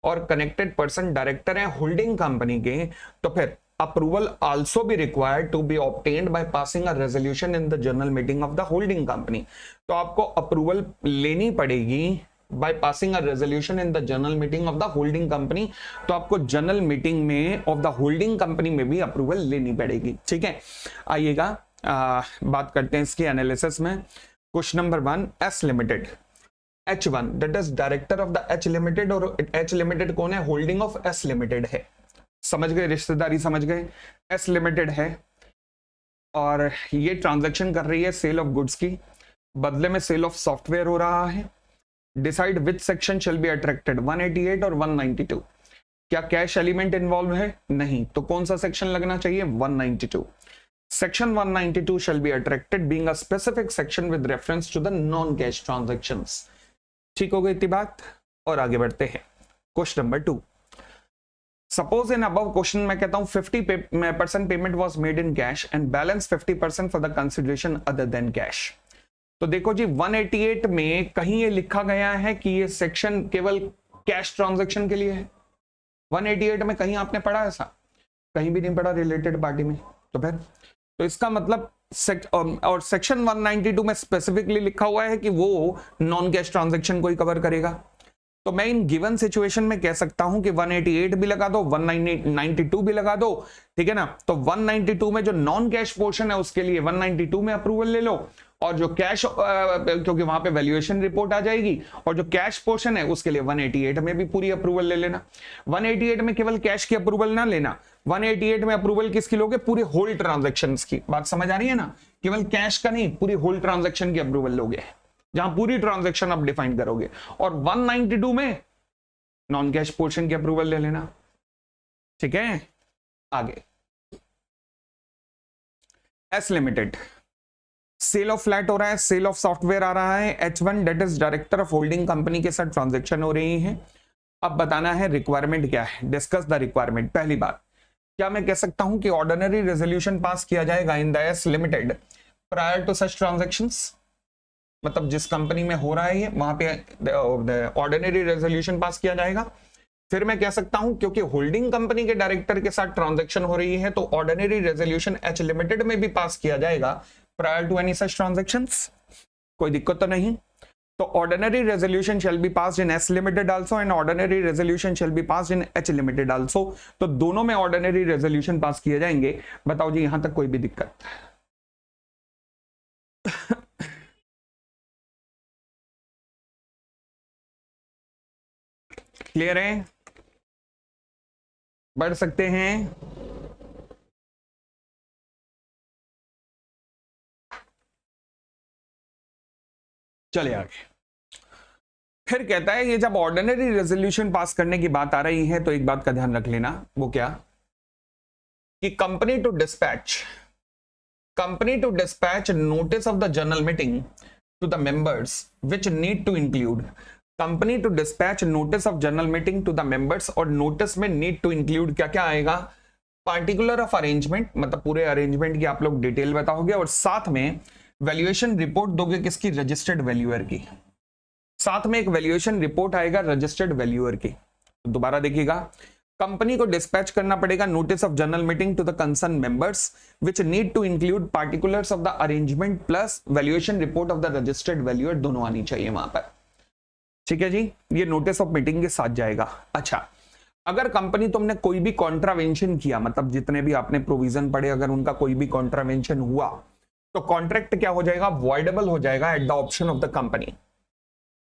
और कनेक्टेड पर्सन डायरेक्टर है होल्डिंग कंपनी के, तो फिर approval also be required to be obtained by passing a resolution in the general meeting of the holding company. तो आपको अप्रूवल लेनी पड़ेगी by passing a resolution in the general meeting of the holding company। तो आपको जनरल मीटिंग में ऑफ द होल्डिंग कंपनी में भी अप्रूवल लेनी पड़ेगी। ठीक है, आइएगा बात करते हैं इसके एनालिसिस में। Question number 1, S limited H1 that is director of the H limited, और H लिमिटेड कौन है, होल्डिंग ऑफ S लिमिटेड है। समझ गए, रिश्तेदारी समझ गए। S लिमिटेड है और ये ट्रांजैक्शन कर रही है सेल ऑफ गुड्स की, बदले में सेल ऑफ सॉफ्टवेयर हो रहा है। Decide which section shall be attracted, 188 और 192। क्या कैश एलिमेंट इन्वॉल्व है, नहीं, तो कौन सा सेक्शन लगना चाहिए, 192। Section 192 shall be attracted being a specific section with reference to the non cash transactions. ठीक हो गई इतनी बात, और आगे बढ़ते हैं। Question number 2, suppose in above question मैं कहता हूं 50% payment was made in cash and balance 50% for the consideration other than cash. तो देखो जी 188 में कहीं ये लिखा गया है कि ये सेक्शन केवल कैश ट्रांजैक्शन के लिए है? 188 में कहीं आपने पढ़ा ऐसा? कहीं भी नहीं पढ़ा रिलेटेड पार्टी में। तो फिर तो इसका मतलब और सेक्शन 192 में स्पेसिफिकली लिखा हुआ है कि वो नॉन कैश ट्रांजैक्शन को ही कवर करेगा। तो मैं इन गिवन सिचुएशन में कह सकता हूं कि 188 भी लगा दो, 192 भी लगा दो, ठीक है ना। तो 192 में जो नॉन कैश पोर्शन है उसके लिए 192 में अप्रूवल ले लो, और जो कैश क्योंकि वहां पे वैल्यूएशन रिपोर्ट आ जाएगी, और जो कैश पोर्शन है उसके लिए 188 में भी पूरी अप्रूवल ले लेना। 188 में केवल कैश की अप्रूवल ना लेना, 188 में अप्रूवल किसकी लोगे? पूरे होल ट्रांजैक्शंस की। बात समझ आ रही है ना? केवल कैश का नहीं, पूरी होल ट्रांजैक्शन की अप्रूवल लोगे, जहां पूरी ट्रांजैक्शन आप डिफाइन करोगे। और 192 में नॉन कैश पोर्शन की अप्रूवल ले लेना, ठीक है। आगे S limited, sale of flat हो रहा है, सेल ऑफ सॉफ्टवेयर आ रहा है, H1 that is director of holding company के साथ ट्रांजैक्शन हो रही है। अब बताना है रिक्वायरमेंट क्या है, डिस्कस द रिक्वायरमेंट। पहली बात, क्या मैं कह सकता हूं कि ऑर्डिनरी रेजोल्यूशन पास किया जाएगा in the S limited prior to such transactions? मतलब जिस कंपनी में हो रहा है ये, वहां पे ऑर्डिनरी रेजोल्यूशन पास किया जाएगा। फिर मैं कह सकता हूं क्योंकि होल्डिंग कंपनी के डायरेक्टर के साथ ट्रांजैक्शन हो रही है तो ऑर्डिनरी रेजोल्यूशन एच लिमिटेड में भी पास किया जाएगा prior to any such transactions. कोई दिक्कत तो नहीं। तो ordinary resolution shall be passed in S limited also and ordinary resolution shall be passed in H limited also. तो दोनों में ऑर्डिनरी रेजोल्यूशन पास किए जाएंगे। बताओ जी यहां तक कोई भी दिक्कत? क्लियर है? बढ़ सकते हैं? चलिए आगे। फिर कहता है ये जब ऑर्डिनरी रेजोल्यूशन पास करने की बात आ रही है तो एक बात का ध्यान रख लेना, वो क्या कि company to dispatch notice of the general meeting to the members which need to include, company to dispatch notice of general meeting to the members, और नोटिस में नीड टू इंक्लूड क्या क्या आएगा? पार्टिकुलर ऑफ अरेंजमेंट, मतलब पूरे अरेंजमेंट की आप लोग डिटेल बताओगे, और साथ में वैल्यूएशन रिपोर्ट दोगे किसकी? रजिस्टर्ड वैल्यूअर की। साथ में एक वैल्यूएशन रिपोर्ट आएगा रजिस्टर्ड वैल्यूअर की। तो दोबारा देखिएगा, कंपनी को डिस्पैच करना पड़ेगा notice of general meeting to the concern members which need to include particulars of the arrangement plus valuation report of the registered valuer, दोनों आनी चाहिए वहां पर। ठीक है जी, ये नोटिस ऑफ मीटिंग के साथ जाएगा। अच्छा, अगर कंपनी तुमने कोई भी कॉन्ट्रावेंशन किया, मतलब जितने भी आपने प्रोविजन पढ़े, अगर उनका कोई भी कॉन्ट्रावेंशन हुआ तो कॉन्ट्रैक्ट क्या हो जाएगा? वॉइडेबल हो जाएगा at the option of the company.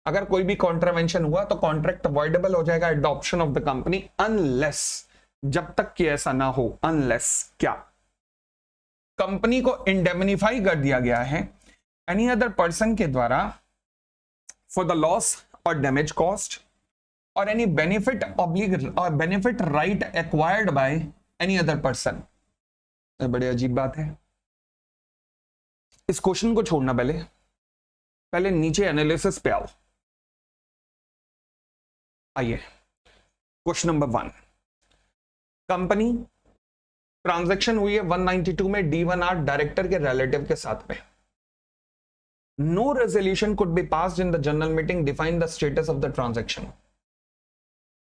अगर कोई भी कॉन्ट्रावेंशन हुआ तो कॉन्ट्रैक्ट वॉइडेबल हो जाएगा at the option of the company, unless, जब तक कि ऐसा ना हो, अनलेस क्या कंपनी को इंडेमनिफाई कर दिया गया है एनी अदर पर्सन के द्वारा फॉर द लॉस और डैमेज कॉस्ट और any benefit benefit right acquired by any other person. बड़े अजीब बात है। इस क्वेश्चन को छोड़ना, पहले नीचे एनालिसिस पे आओ। आइए, क्वेश्चन नंबर 1, कंपनी ट्रांजैक्शन हुई है 192 में D1R डायरेक्टर के रिलेटिव के साथ में। No resolution could be passed in the general meeting, define the status of the transaction.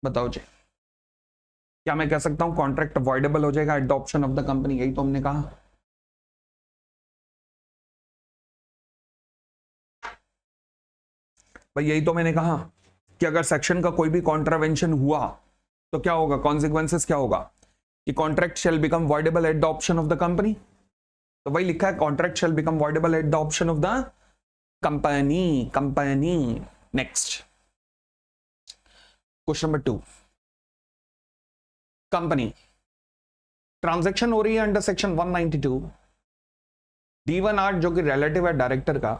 बताओ जी, क्या मैं कह सकता हूं कॉन्ट्रैक्ट अवॉइडेबल हो जाएगा at the option of the company? यही तो हमने कहा। भाई यही तो मैंने कहा कि अगर सेक्शन का कोई भी कॉन्ट्रावेंशन हुआ तो क्या होगा, कॉन्सिक्वेंसेस क्या होगा कि contract shell become voidable at the option of the company. तो वही लिखा है, contract shell become voidable at the option of the company. Next, question number 2, company transaction हो रही है अंडर सेक्शन 192, D1R जो कि रिलेटिव है डायरेक्टर का,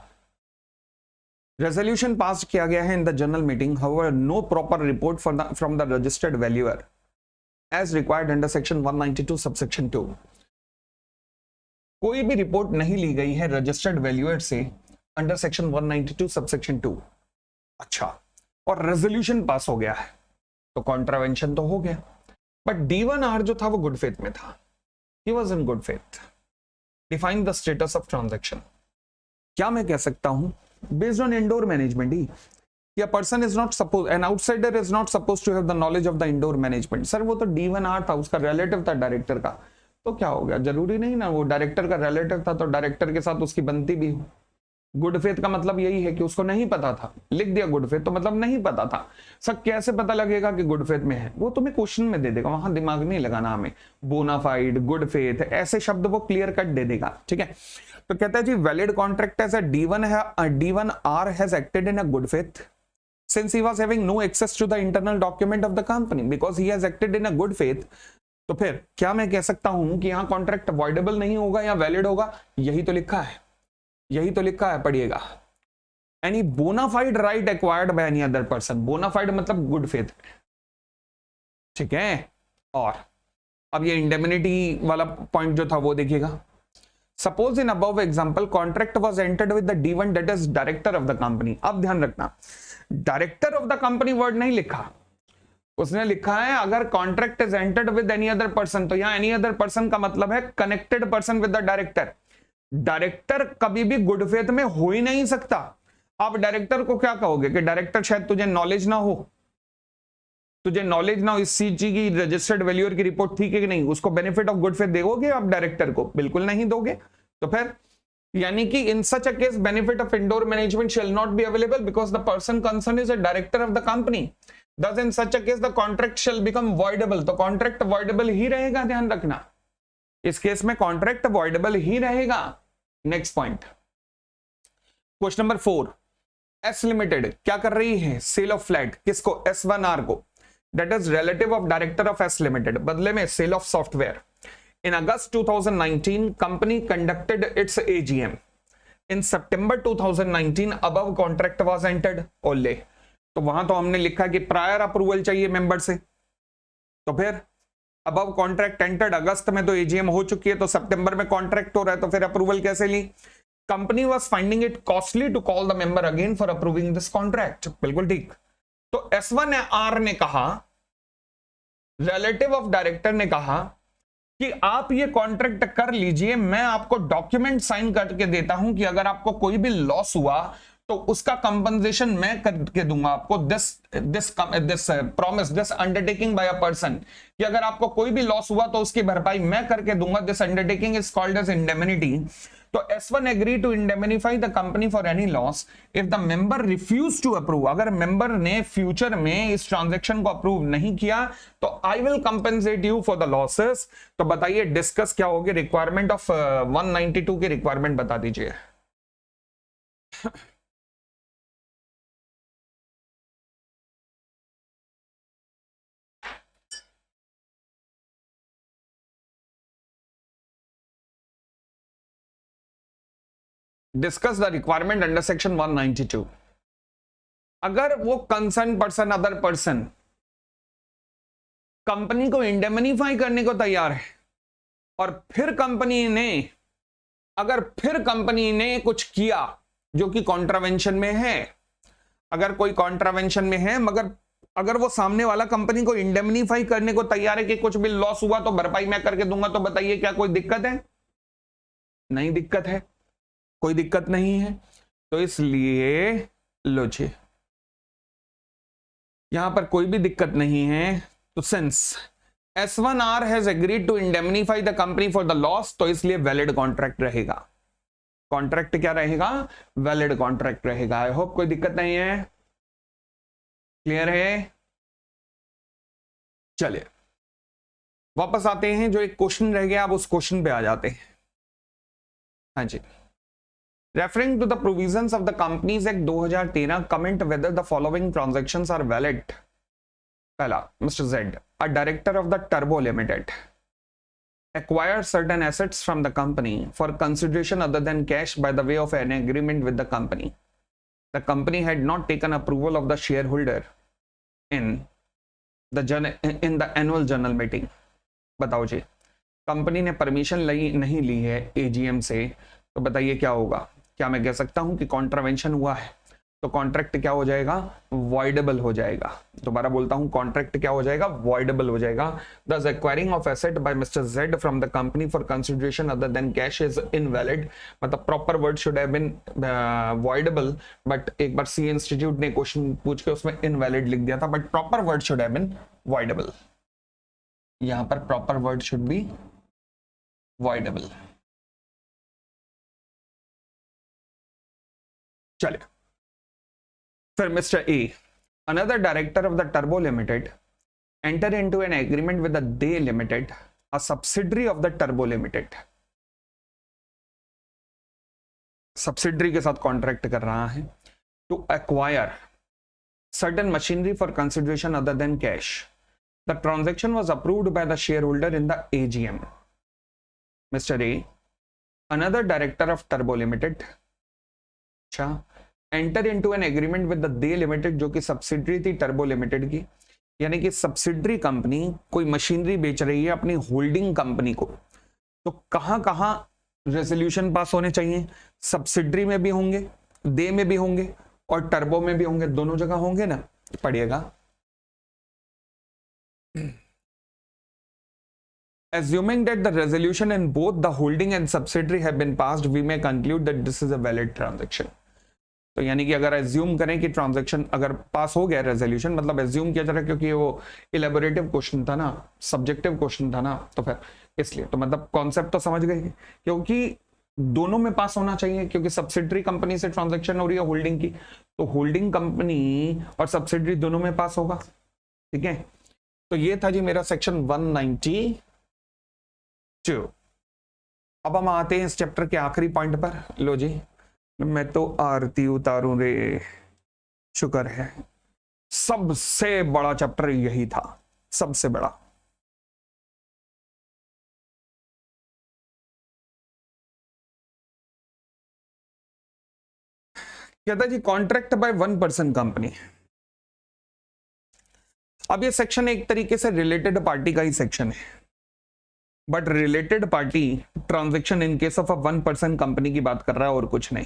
रेजोल्यूशन पास किया गया है in the general meeting, however no proper report from the registered valuer as required under section 192 subsection 2। कोई भी रिपोर्ट नहीं ली गई है रजिस्टर्ड वैल्यूअर से अंडर सेक्शन 192 सबसेक्शन 2। अच्छा, और रेजोल्यूशन पास हो गया है तो कॉन्ट्रावेंशन तो हो गया, बट D1R जो था वो गुड फेथ में था, he was in good faith. Define the status of transaction. क्या मैं कह सकता हूं बेस्ड ऑन इंडोर मैनेजमेंट ही, या person is not suppose an outsider is not suppose to have the knowledge of the indoor management. Sir वो तो D1R था, उसका रिलेटिव था डायरेक्टर का, तो क्या हो गया, जरूरी नहीं ना वो डायरेक्टर का रिलेटिव था तो डायरेक्टर के साथ उसकी बनती भी हो। गुड फेथ का मतलब यही है कि उसको नहीं पता था, लिख दिया गुड फेथ तो मतलब नहीं पता था। सर कैसे पता लगेगा कि गुड फेथ में है, वो तुम्हें क्वेश्चन में दे देगा, वहां दिमाग नहीं लगाना हमें। बोनाफाइड, गुड फेथ, ऐसे शब्द वो क्लियर कट दे देगा, ठीक है। तो कहता है जी valid contract as D1R has acted in a good faith since he was having no access to the internal document of the company because he has acted in a good faith। तो फिर क्या मैं कह सकता हूं कि यहां कॉन्ट्रैक्ट अवॉइडेबल नहीं होगा या वैलिड होगा? यही तो लिखा है, यही तो लिखा है, पढ़िएगा। Any bonafide right acquired by any other person, bonafide मतलब गुड फेथ, ठीक है। और अब ये इंडेमिनिटी वाला पॉइंट जो था वो देखिएगा। Suppose in above example contract was entered with the D1 that is director of the company. अब ध्यान रखना, director of the company word नहीं लिखा, उसने लिखा है अगर contract is entered with any other person, तो यहां एनी अदर पर्सन का मतलब है connected person with the director. Director कभी भी गुड फेथ में हो ही नहीं सकता। आप डायरेक्टर को क्या कहोगे कि डायरेक्टर शायद तुझे नॉलेज ना हो, तुझे नॉलेज ना हो इस चीज की रजिस्टर्ड वैल्यूअर की रिपोर्ट ठीक है कि नहीं, उसको बेनिफिट ऑफ गुड फेथ दोगे आप डायरेक्टर को? बिल्कुल नहीं दोगे। तो फिर यानी कि in such a case benefit of indoor management shall not be available because the person concern is a director of the company. Thus in such a case the contract shall become voidable। तो कॉन्ट्रैक्ट voidable ही रहेगा, ध्यान रखना, इस केस में कॉन्ट्रैक्ट voidable ही रहेगा। Next point, question number 4, S limited क्या कर रही है? सेल ऑफ फ्लैट, किसको? S1R को, that is relative of director of S limited, बदले में sale of software. In August 2019, company conducted its AGM. In September 2019, above contract was entered only। तो वहां तो हमने लिखा कि प्रायर अप्रूवल चाहिए मेंबर से, तो फिर अबव कॉन्ट्रैक्ट एंटर्ड, अगस्त में तो एजीएम हो चुकी है, तो सितंबर में कॉन्ट्रैक्ट हो रहा है, तो फिर अप्रूवल कैसे ली? Company was finding it costly to call the member again for approving this contract. बिल्कुल ठीक। तो S1R ने कहा, रिलेटिव ऑफ डायरेक्टर ने कहा कि आप ये कॉन्ट्रैक्ट कर लीजिए, मैं आपको डॉक्यूमेंट साइन करके देता हूं कि अगर आपको कोई भी लॉस हुआ तो उसका कंपनसेशन मैं करके दूंगा आपको। This promise, this undertaking bye a person, कि अगर आपको कोई भी लॉस हुआ तो उसकी भरपाई मैं करके दूंगा। This undertaking is called as indemnity. तो S1 agree to indemnify the company for any loss if the member refuse to approve. अगर मेंबर ने फ्यूचर में इस ट्रांजैक्शन को अप्रूव नहीं किया तो I will compensate you for the losses. तो बताइए डिस्कस क्या होगी? रिक्वायरमेंट ऑफ 192 की रिक्वायरमेंट बता दीजिए। Discuss the requirement under section 192। अगर वो concern person, other person company को इंडेमनीफाई करने को तैयार है और फिर कंपनी ने कुछ किया जो कि कॉन्ट्रावेंशन में है, अगर कोई कॉन्ट्रावेंशन में है, मगर अगर वो सामने वाला कंपनी को इंडेमनीफाई करने को तैयार है कि कुछ भी लॉस हुआ तो भरपाई मैं करके दूंगा, तो बताइए क्या कोई दिक्कत है? नहीं दिक्कत है, कोई दिक्कत नहीं है। तो इसलिए लो जी, यहां पर कोई भी दिक्कत नहीं है। तो since S1R has agreed to indemnify the company for the loss, तो इसलिए वैलिड कॉन्ट्रैक्ट रहेगा। कॉन्ट्रैक्ट क्या रहेगा? वैलिड कॉन्ट्रैक्ट रहेगा। आई होप कोई दिक्कत नहीं है, क्लियर है। चलिए वापस आते हैं, जो एक क्वेश्चन रह गया अब उस क्वेश्चन पे आ जाते हैं। हाँ जी, referring to the provisions of the Companies Act 2013, comment whether the following transactions are valid। पहला, Mr. Z, a director of the Turbo Limited, acquired certain assets from the company for consideration other than cash by the way of an agreement with the company. The company had not taken approval of the shareholder in the annual general meeting। बताओ जी, कंपनी ने परमिशन नहीं ली है एजीएम से, तो बताइए क्या होगा? क्या मैं कह सकता हूं कि कॉन्ट्रावेंशन हुआ है? तो कॉन्ट्रैक्ट क्या हो जाएगा, वॉइडेबल हो जाएगा। दोबारा बोलता हूं, कॉन्ट्रैक्ट क्या हो जाएगा, वॉइडेबल हो जाएगा। This acquiring of asset by mister Z from the company for consideration other than cash is invalid. मतलब proper word should have been voidable, but एक बार सी इंस्टीट्यूट ने क्वेश्चन पूछ के उसमें इनवैलिड लिख दिया था, but proper word should have been voidable. यहां पर proper word should be voidable. चलिए फिर mister A, another director of the turbo limited enter into an agreement with the they limited, a subsidiary of the turbo limited. Subsidiary के साथ कॉन्ट्रैक्ट कर रहा है to acquire certain machinery for consideration other than cash. The transaction was approved by the share holder in the AGM. Mister A, another director of Turbo Limited, अच्छा, enter into an agreement with the they limited, जो कि सब्सिडरी थी टर्बो लिमिटेड की। यानी कि सब्सिडरी कंपनी कोई मशीनरी बेच रही है अपनी होल्डिंग कंपनी को, तो कहां कहां रेजोल्यूशन पास होने चाहिए, सब्सिडरी में भी होंगे, दे में भी होंगे और टर्बो में भी होंगे, दोनों जगह होंगे ना। पढ़िएगा, assuming that the resolution in both the holding and subsidiary have been passed, we may conclude that this is a valid transaction। तो यानी कि अगर एज्यूम करें कि ट्रांजैक्शन अगर पास हो गया रेजोल्यूशन, मतलब एज्यूम किया जा रहा है क्योंकि वो इलेबोरेटिव क्वेश्चन था ना, सब्जेक्टिव क्वेश्चन था ना, तो फिर इसलिए तो मतलब कॉन्सेप्ट तो समझ गए, क्योंकि दोनों में पास होना चाहिए, क्योंकि सब्सिडरी कंपनी से ट्रांजैक्शन हो रही है होल्डिंग की, तो होल्डिंग कंपनी और सब्सिडरी दोनों में पास होगा। ठीक है, तो ये था जी मेरा सेक्शन 192। अब हम आते हैं इस चैप्टर के आखिरी पॉइंट पर। लो जी, मैं तो आरती उतारूं रे, शुक्र है, सबसे बड़ा चैप्टर यही था, सबसे बड़ा। कहता जी contract by one person company. अब ये सेक्शन एक तरीके से रिलेटेड पार्टी का ही सेक्शन है, but related party transaction in case of a one person company की बात कर रहा है और कुछ नहीं।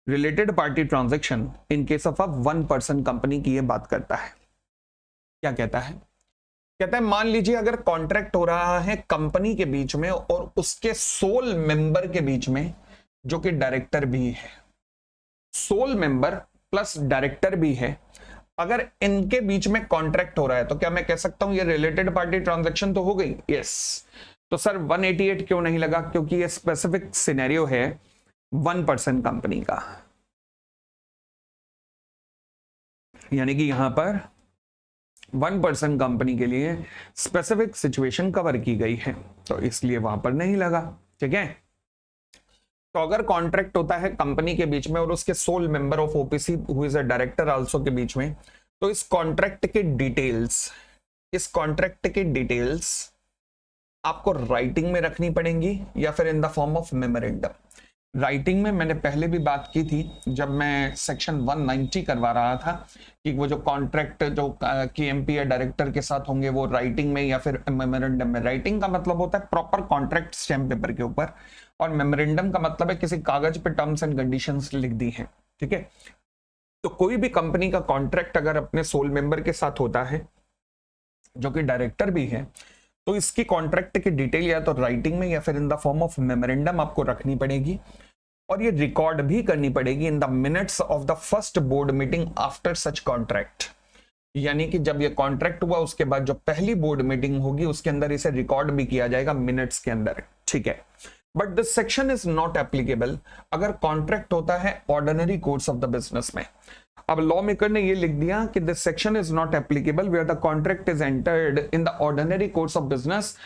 Related party transaction in case of a one person company की ये बात करता है। क्या कहता है, कहता है मान लीजिए अगर कॉन्ट्रैक्ट हो रहा है कंपनी के बीच में और उसके सोल मेंबर के बीच में, जो कि डायरेक्टर भी है, सोल मेंबर प्लस डायरेक्टर भी है, अगर इनके बीच में कॉन्ट्रैक्ट हो रहा है तो क्या मैं कह सकता हूं ये रिलेटेड पार्टी ट्रांजैक्शन तो हो गई? यस। तो सर 188 क्यों नहीं लगा? क्योंकि ये स्पेसिफिक सिनेरियो है वन पर्सन कंपनी का, यानी कि यहां पर वन पर्सन कंपनी के लिए स्पेसिफिक सिचुएशन कवर की गई है, तो इसलिए वहां पर नहीं लगा। ठीक है, तो अगर कॉन्ट्रैक्ट होता है कंपनी के बीच में और उसके sole member of OPC who is a director also के बीच में, तो इस कॉन्ट्रैक्ट के डिटेल्स आपको राइटिंग में रखनी पड़ेंगी या फिर in the form of memorandum. Writing में मैंने पहले भी बात की थी जब मैं सेक्शन 190 करवा रहा था कि वो जो कॉन्ट्रैक्ट जो केएमपी या डायरेक्टर के साथ होंगे वो राइटिंग में या फिर मेमोरेंडम में। राइटिंग का मतलब होता है प्रॉपर कॉन्ट्रैक्ट स्टैम्प पेपर के ऊपर, और मेमोरेंडम का मतलब है किसी कागज पे टर्म्स एंड कंडीशंस लिख दी हैं। ठीक है, तो कोई भी कंपनी का कॉन्ट्रैक्ट अगर अपने सोल मेंबर के साथ होता है जो कि डायरेक्टर भी है, तो इसकी कॉन्ट्रैक्ट की डिटेल या तो राइटिंग में या फिर in the form of memorandum आपको रखनी पड़ेगी, और ये रिकॉर्ड भी करनी पड़ेगी इन the minutes of the first board meeting after such contract. यानी कि जब ये कॉन्ट्रैक्ट हुआ उसके बाद जो पहली बोर्ड मीटिंग होगी उसके अंदर इसे रिकॉर्ड भी किया जाएगा मिनट्स के अंदर। ठीक है, but this section is not applicable अगर कॉन्ट्रैक्ट होता है ordinary course of the business में। अब लॉ मेकर ने ये लिख दिया कि this section is not applicable where the contract is entered in the ordinary course of business.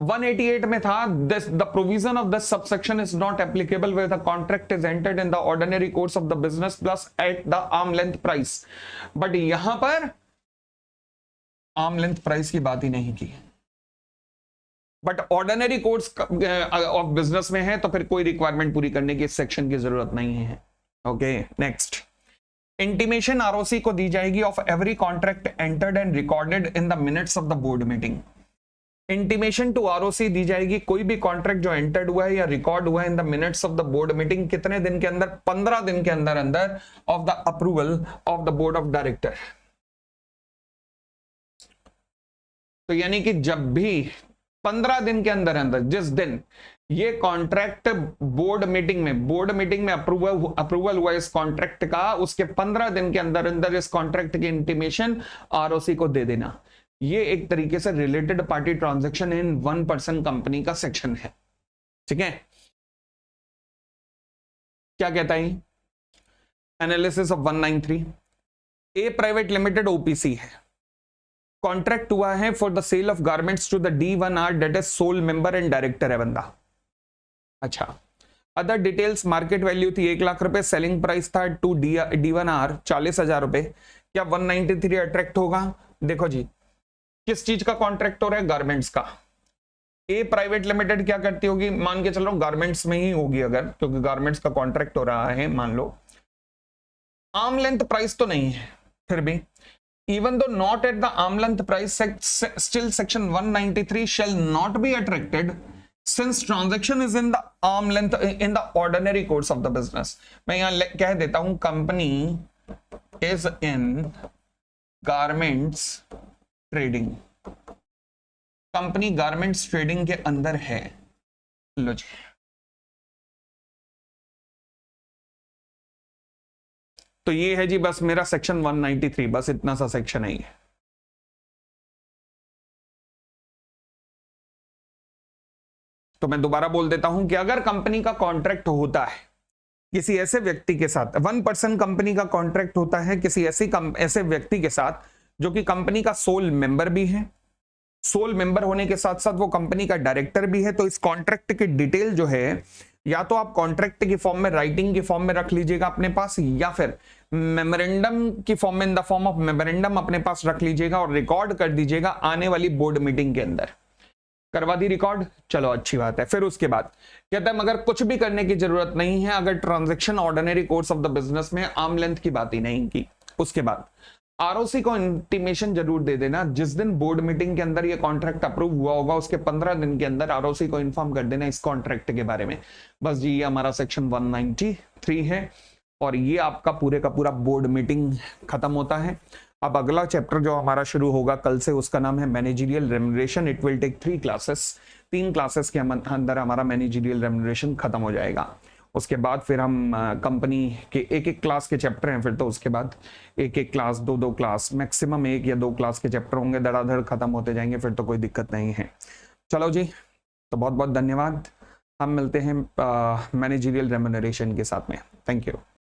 188 में था the provision of this subsection is not applicable where the contract is entered in the ordinary course of the business plus at the arm length price, but यहां पर आर्म लेंथ प्राइस की बात ही नहीं की, but ordinary course of business में है तो फिर कोई रिक्वायरमेंट पूरी करने की इस सेक्शन की जरूरत नहीं है। ओके, नेक्स्ट, इंटीमेशन आरओसी को दी जाएगी of every contract entered and recorded in the minutes of the board meeting. Intimation to ROC दी जाएगी, कोई भी कॉन्ट्रैक्ट जो एंटर्ड हुआ है या रिकॉर्ड हुआ है in the minutes of the board meeting, कितने दिन के अंदर? 15 दिन के अंदर अंदर of the approval of the board of director. तो यानी कि जब भी 15 दिन के अंदर अंदर जिस दिन ये कॉन्ट्रैक्ट बोर्ड मीटिंग में अप्रूवल हुआ इस कॉन्ट्रैक्ट का, उसके 15 दिन के अंदर अंदर इस कॉन्ट्रैक्ट की इंटीमेशन आरओसी को दे देना। ये एक तरीके से related party transaction in 1% company का सेक्शन है। ठीक है, क्या कहता है analysis of 193। A private limited OPC है, कॉन्ट्रैक्ट हुआ है for the sale of garments to the D1R, that is sole member and director है बंदा। अच्छा, अदर डिटेल्स, मार्केट वैल्यू थी 1 लाख रुपए, सेलिंग प्राइस था टू D1R 40,000 रुपए। क्या 193 अट्रैक्ट होगा? देखो जी, किस चीज का कॉन्ट्रैक्ट हो रहा है? गारमेंट्स का। ए प्राइवेट लिमिटेड क्या करती होगी? मान के चलो गारमेंट्स में ही होगी अगर, क्योंकि गारमेंट्स का कॉन्ट्रैक्ट हो रहा है, मान लो आर्म लेंथ प्राइस तो नहीं है, फिर भी even though not at the arm length price, still section 193 shall not be attracted since transaction is in the arm length in the ordinary course of the business। मैं यहां कह देता हूं company is in garments trading, company garments trading के अंदर है। लो जी, तो ये है जी बस मेरा सेक्शन 193, बस इतना सा सेक्शन है ये। तो मैं दोबारा बोल देता हूं कि अगर कंपनी का कॉन्ट्रैक्ट होता है किसी ऐसे व्यक्ति के साथ, 1% कंपनी का कॉन्ट्रैक्ट होता है किसी ऐसे व्यक्ति के साथ जो कि कंपनी का सोल मेंबर भी है, सोल मेंबर होने के साथ साथ वो कंपनी का डायरेक्टर भी है, तो इस कॉन्ट्रैक्ट की डिटेल जो है या तो आप कॉन्ट्रैक्ट की फॉर्म में, राइटिंग की फॉर्म में रख लीजिएगा अपने पास, या फिर मेमोरेंडम की फॉर्म में, in the form of memorandum अपने पास रख लीजिएगा और रिकॉर्ड कर दीजिएगा आने वाली बोर्ड मीटिंग के अंदर। करवा दी रिकॉर्ड, चलो अच्छी बात है। फिर उसके बाद कहते हैं मगर कुछ भी करने की जरूरत नहीं है अगर transaction ordinary course of the business में, आर्म लेंथ की बात ही नहीं की। उसके बाद आरओसी को इंटीमेशन जरूर दे देना, जिस दिन बोर्ड मीटिंग के अंदर ये कॉन्ट्रैक्ट अप्रूव हुआ होगा उसके 15 दिन के अंदर आरओसी को इन्फॉर्म कर देना इस कॉन्ट्रैक्ट के बारे में। बस जी, ये हमारा सेक्शन 193 है और ये आपका पूरे का पूरा बोर्ड मीटिंग खत्म होता है। अब अगला चैप्टर जो हमारा शुरू होगा कल से, उसका नाम है managerial remuneration. It will take 3 classes, 3 classes के अंदर हमारा मैनेजरियल रेम्युनरेशन खत्म हो जाएगा। उसके बाद फिर हम कंपनी के एक क्लास के चैप्टर हैं, फिर तो उसके बाद एक क्लास, 2 क्लास, मैक्सिमम 1 या 2 क्लास के चैप्टर होंगे, धड़ाधड़ खत्म होते जाएंगे, फिर तो कोई दिक्कत नहीं है। चलो जी, तो बहुत बहुत धन्यवाद। हम मिलते हैं मैनेजरियल रेम्युनरेशन के साथ में। Thank you.